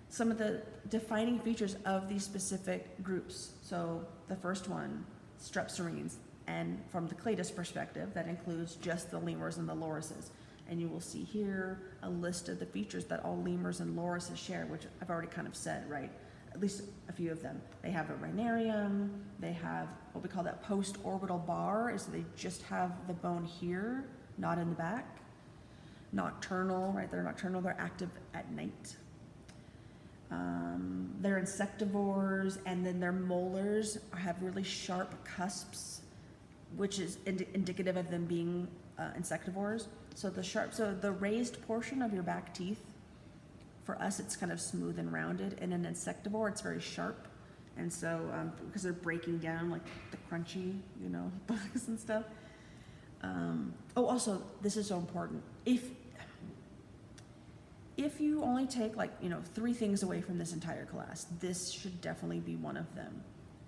some of the defining features of these specific groups. So the first one, strepsirrhines, and from the cladist perspective, that includes just the lemurs and the lorises. And you will see here a list of the features that all lemurs and lorises share, which I've already kind of said, right? At least a few of them. They have a rhinarium, they have what we call that post-orbital bar, is they just have the bone here, not in the back. Nocturnal, right? They're nocturnal, they're active at night. They're insectivores, and then their molars have really sharp cusps, which is indicative of them being insectivores. So the raised portion of your back teeth, for us, it's kind of smooth and rounded. In an insectivore, it's very sharp. And so, because they're breaking down like the crunchy, bugs and stuff. Also, this is so important. If you only take 3 things away from this entire class, this should definitely be one of them.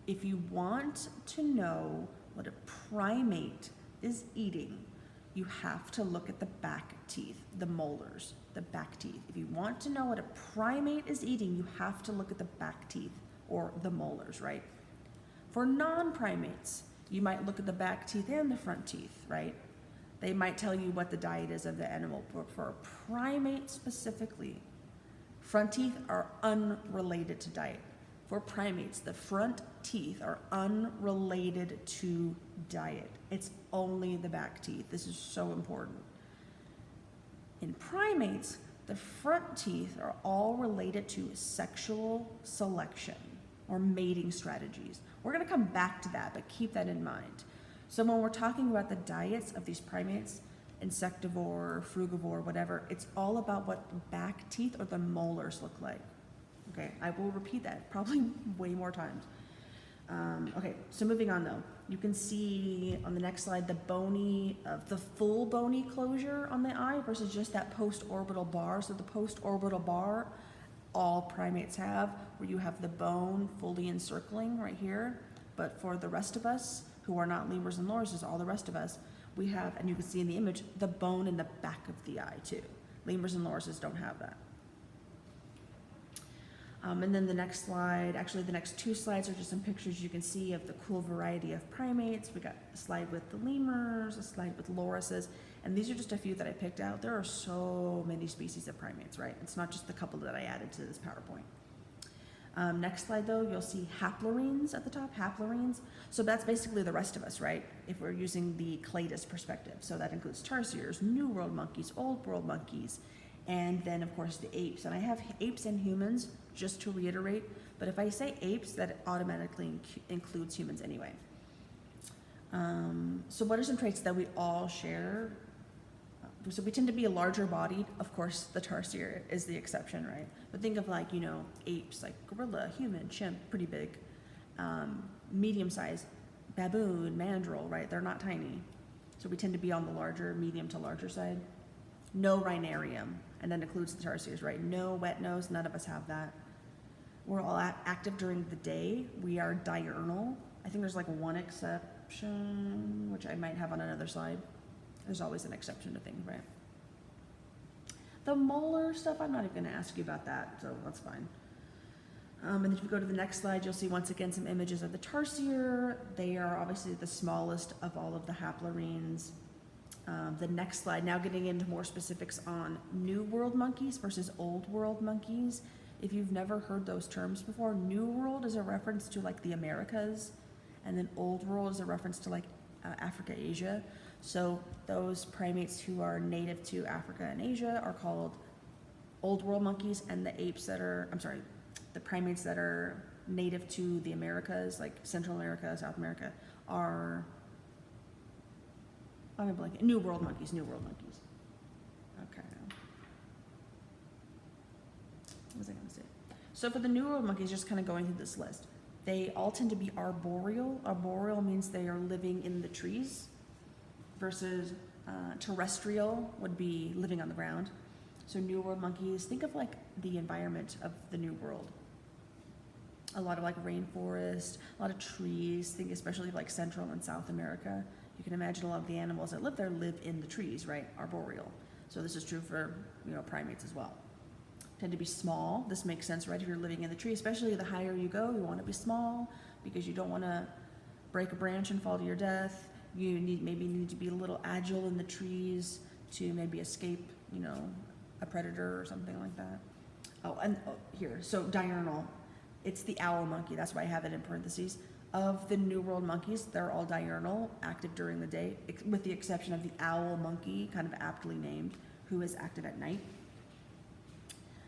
If you want to know what a primate is eating, you have to look at the back teeth, the molars, the back teeth. If you want to know what a primate is eating, you have to look at the back teeth or the molars, right? For non-primates, you might look at the back teeth and the front teeth, right? They might tell you what the diet is of the animal, but for a primate specifically, front teeth are unrelated to diet. For primates, the front teeth are unrelated to diet. It's only the back teeth. This is so important. In primates, the front teeth are all related to sexual selection or mating strategies. We're going to come back to that, but keep that in mind. So when we're talking about the diets of these primates, insectivore, frugivore, whatever, it's all about what the back teeth or the molars look like. Okay, I will repeat that probably way more times. Okay, so moving on though, you can see on the next slide the full bony closure on the eye versus just that post-orbital bar. So the post-orbital bar, all primates have, where you have the bone fully encircling right here. But for the rest of us who are not lemurs and lorises, all the rest of us, we have, and you can see in the image, the bone in the back of the eye too. Lemurs and lorises don't have that. And then the next slide, actually the next two slides are just some pictures you can see of the cool variety of primates. We got a slide with the lemurs, a slide with lorises, and these are just a few that I picked out. There are so many species of primates, right? It's not just the couple that I added to this PowerPoint. Next slide though, you'll see haplorines at the top, haplorines. So that's basically the rest of us, right? If we're using the Cladus perspective. So that includes tarsiers, New World monkeys, Old World monkeys, and then of course the apes. And I have apes and humans just to reiterate, but if I say apes, that automatically includes humans anyway. So what are some traits that we all share? So we tend to be a larger bodied. Of course, the tarsier is the exception, right? But think of like, apes, like gorilla, human, chimp, pretty big. Medium size, baboon, mandrill, right? They're not tiny. So we tend to be on the larger, medium to larger side. No rhinarium, and that includes the tarsiers, right? No wet nose, none of us have that. We're all active during the day. We are diurnal. I think there's like one exception, which I might have on another slide. There's always an exception to things, right? The molar stuff, I'm not even going to ask you about that, so that's fine. And then if you go to the next slide, you'll see once again some images of the tarsier. They are obviously the smallest of all of the haplorines. The next slide, now getting into more specifics on New World monkeys versus Old World monkeys. If you've never heard those terms before, New World is a reference to like the Americas, and then Old World is a reference to like Africa, Asia. So those primates who are native to Africa and Asia are called Old World monkeys, and the the primates that are native to the Americas, like Central America, South America, are, I'm blanking, New World monkeys. Okay. What was I going to say? So for the New World monkeys, just kind of going through this list, they all tend to be arboreal. Arboreal means they are living in the trees, versus terrestrial would be living on the ground. So New World monkeys, think of like the environment of the New World. A lot of like rainforest, a lot of trees, think especially like Central and South America. You can imagine a lot of the animals that live there live in the trees, right? Arboreal. So this is true for, primates as well. Tend to be small. This makes sense, right? If you're living in the tree, especially the higher you go, you want to be small because you don't want to break a branch and fall to your death. You maybe need to be a little agile in the trees to maybe escape, a predator or something like that. Here, so diurnal. It's the owl monkey. That's why I have it in parentheses. Of the New World monkeys, they're all diurnal, active during the day, with the exception of the owl monkey, kind of aptly named, who is active at night.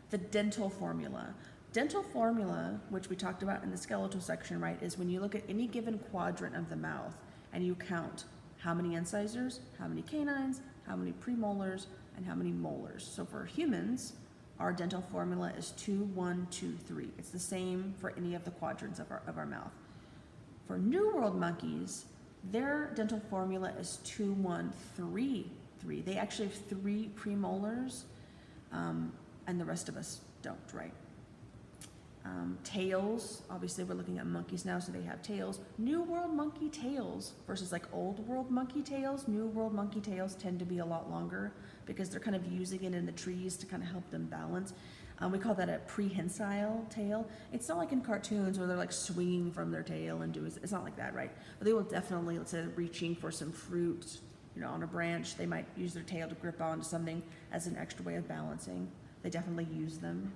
The dental formula. Dental formula, which we talked about in the skeletal section, right, is when you look at any given quadrant of the mouth, and you count how many incisors, how many canines, how many premolars, and how many molars. So for humans, our dental formula is 2, 1, 2, 3. It's the same for any of the quadrants of our mouth. For New World monkeys, their dental formula is 2, 1, 3, 3. They actually have 3 premolars, and the rest of us don't, right? Tails, obviously we're looking at monkeys now, so they have tails. New World monkey tails versus like Old World monkey tails. New World monkey tails tend to be a lot longer because they're kind of using it in the trees to kind of help them balance. We call that a prehensile tail. It's not like in cartoons where they're like swinging from their tail and it's not like that, right? But they will definitely, let's say, reaching for some fruit, on a branch. They might use their tail to grip onto something as an extra way of balancing. They definitely use them.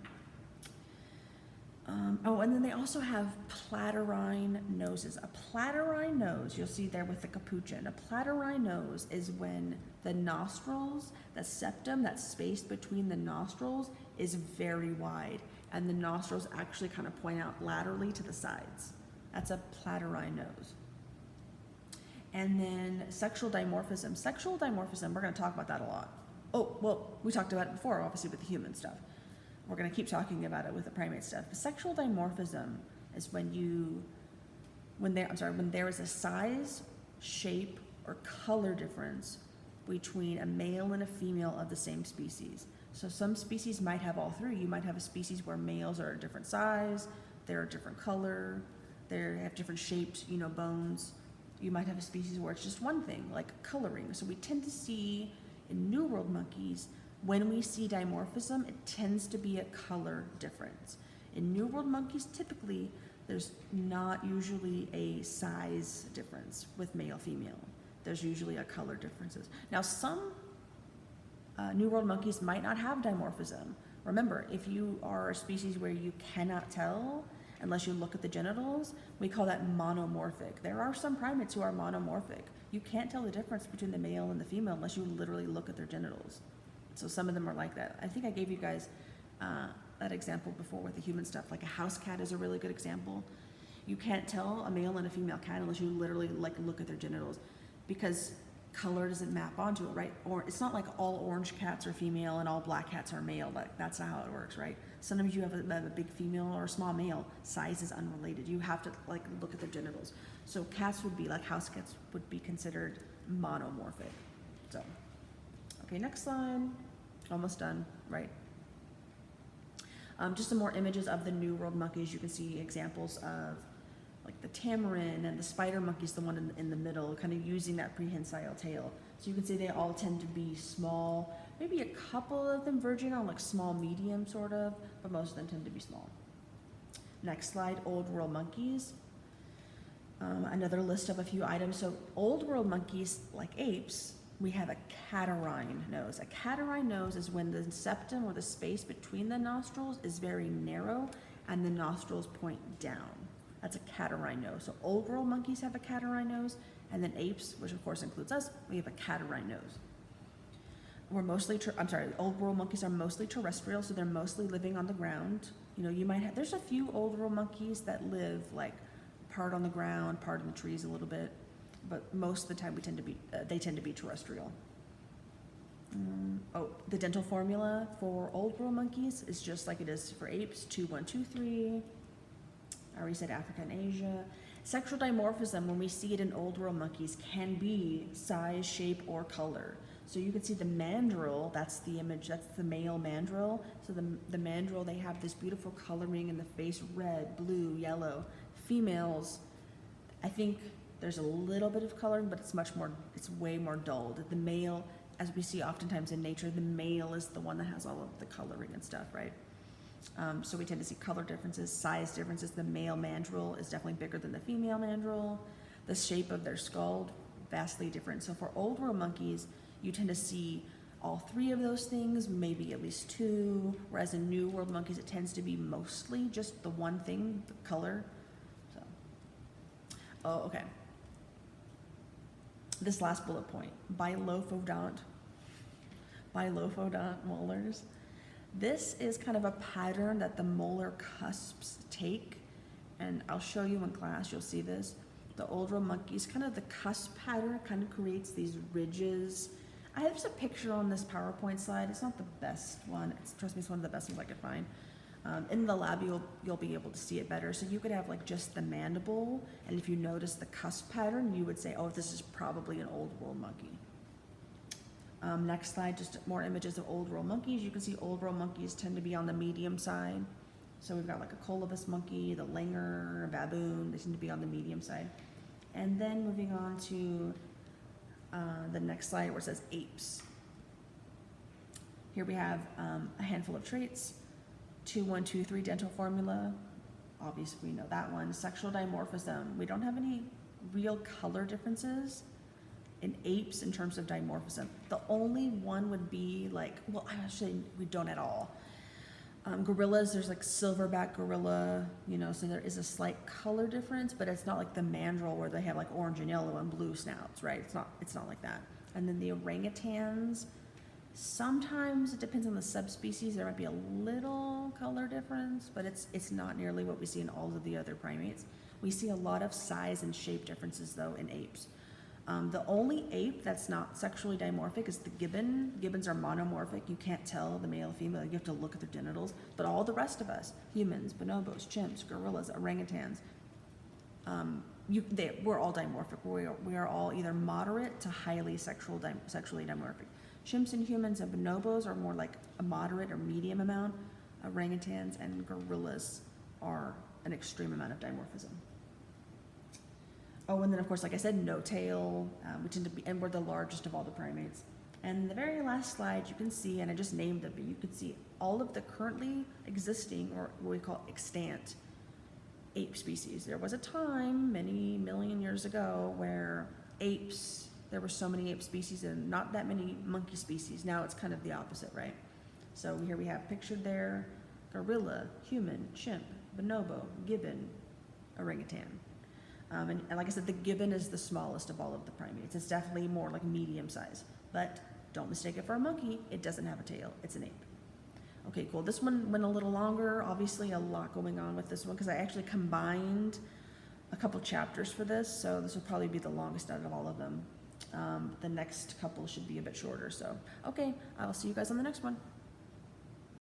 And then they also have platyrrhine noses. A platyrrhine nose, you'll see there with the capuchin. A platyrrhine nose is when the nostrils, the septum, that space between the nostrils is very wide, and the nostrils actually kind of point out laterally to the sides. That's a platyrrhine nose. And then sexual dimorphism. Sexual dimorphism, we're going to talk about that a lot. Oh, well, we talked about it before, obviously, with the human stuff. We're going to keep talking about it with the primate stuff. But sexual dimorphism is when when there is a size, shape, or color difference between a male and a female of the same species. So some species might have all three. You might have a species where males are a different size, they're a different color, they have different shaped, bones. You might have a species where it's just one thing, like coloring. So we tend to see in New World monkeys, when we see dimorphism, it tends to be a color difference. In New World monkeys, typically, there's not usually a size difference with male, female. There's usually a color differences. Now, some New World monkeys might not have dimorphism. Remember, if you are a species where you cannot tell unless you look at the genitals, we call that monomorphic. There are some primates who are monomorphic. You can't tell the difference between the male and the female unless you literally look at their genitals. So some of them are like that. I think I gave you guys that example before with the human stuff. Like a house cat is a really good example. You can't tell a male and a female cat unless you literally look at their genitals, because color doesn't map onto it, right? Or it's not like all orange cats are female and all black cats are male. That's not how it works, right? Sometimes you have a big female or a small male. Size is unrelated. You have to look at their genitals. So cats would be house cats would be considered monomorphic. So, okay, next slide. Almost done, right? Just some more images of the New World monkeys. You can see examples of the tamarin and the spider monkey's the one in the middle, kind of using that prehensile tail. So you can see they all tend to be small, maybe a couple of them verging on small medium sort of, but most of them tend to be small. Next slide, Old World monkeys. Another list of a few items. So Old World monkeys, like apes, we have a catarrhine nose. A catarrhine nose is when the septum or the space between the nostrils is very narrow and the nostrils point down. That's a catarrhine nose. So Old World monkeys have a catarrhine nose, and then apes, which of course includes us, we have a catarrhine nose. Old World monkeys are mostly terrestrial, so they're mostly living on the ground. There's a few Old World monkeys that live part on the ground, part in the trees a little bit, but most of the time they tend to be terrestrial. The dental formula for Old World monkeys is just like it is for apes, 2, 1, 2, 3. I already said Africa and Asia. Sexual dimorphism, when we see it in Old World monkeys, can be size, shape, or color. So you can see the mandrill, that's the image, that's the male mandrill. So the mandrill, they have this beautiful coloring in the face, red, blue, yellow. Females, I think there's a little bit of coloring, but it's way more dulled. The male, as we see oftentimes in nature, the male is the one that has all of the coloring and stuff, right? So we tend to see color differences, size differences. The male mandrill is definitely bigger than the female mandrill. The shape of their skull, vastly different. So for Old World monkeys, you tend to see all three of those things, maybe at least two, whereas in New World monkeys, it tends to be mostly just the one thing, the color. Okay. This last bullet point, bilophodont molars. This is kind of a pattern that the molar cusps take, and I'll show you in class, you'll see this. The Old World monkeys, kind of the cusp pattern kind of creates these ridges. I have just a picture on this PowerPoint slide. It's not the best one. Trust me, it's one of the best ones I could find. In the lab, you'll be able to see it better. So you could have just the mandible, and if you notice the cusp pattern, you would say, oh, this is probably an Old World monkey. Next slide, just more images of Old World monkeys. You can see Old World monkeys tend to be on the medium side. So we've got a colobus monkey, the langur, baboon. They seem to be on the medium side. And then moving on to the next slide where it says apes. Here we have a handful of traits. 2, 1, 2, 3 dental formula. Obviously we know that one. Sexual dimorphism. We don't have any real color differences in apes in terms of dimorphism. The only one would be actually we don't at all. Gorillas, there's silverback gorilla, so there is a slight color difference, but it's not like the mandrill where they have orange and yellow and blue snouts, right? It's not like that. And then the orangutans, sometimes it depends on the subspecies. There might be a little color difference, but it's not nearly what we see in all of the other primates. We see a lot of size and shape differences though in apes. The only ape that's not sexually dimorphic is the gibbon. Gibbons are monomorphic. You can't tell the male or female. You have to look at their genitals. But all the rest of us, humans, bonobos, chimps, gorillas, orangutans, we're all dimorphic. We are all either moderate to highly sexually dimorphic. Chimps and humans and bonobos are more like a moderate or medium amount. Orangutans and gorillas are an extreme amount of dimorphism. Oh, and then of course, like I said, no tail. We tend to be, and we're the largest of all the primates. And the very last slide you can see, and I just named it, but you can see all of the currently existing, or what we call extant, ape species. There was a time many million years ago where there were so many ape species and not that many monkey species. Now it's kind of the opposite, right? So here we have pictured there, gorilla, human, chimp, bonobo, gibbon, orangutan. And like I said, the gibbon is the smallest of all of the primates. It's definitely more like medium size, but don't mistake it for a monkey. It doesn't have a tail, it's an ape. Okay, cool. This one went a little longer. Obviously a lot going on with this one because I actually combined a couple chapters for this, so this will probably be the longest out of all of them. The next couple should be a bit shorter, so okay, I'll see you guys on the next one.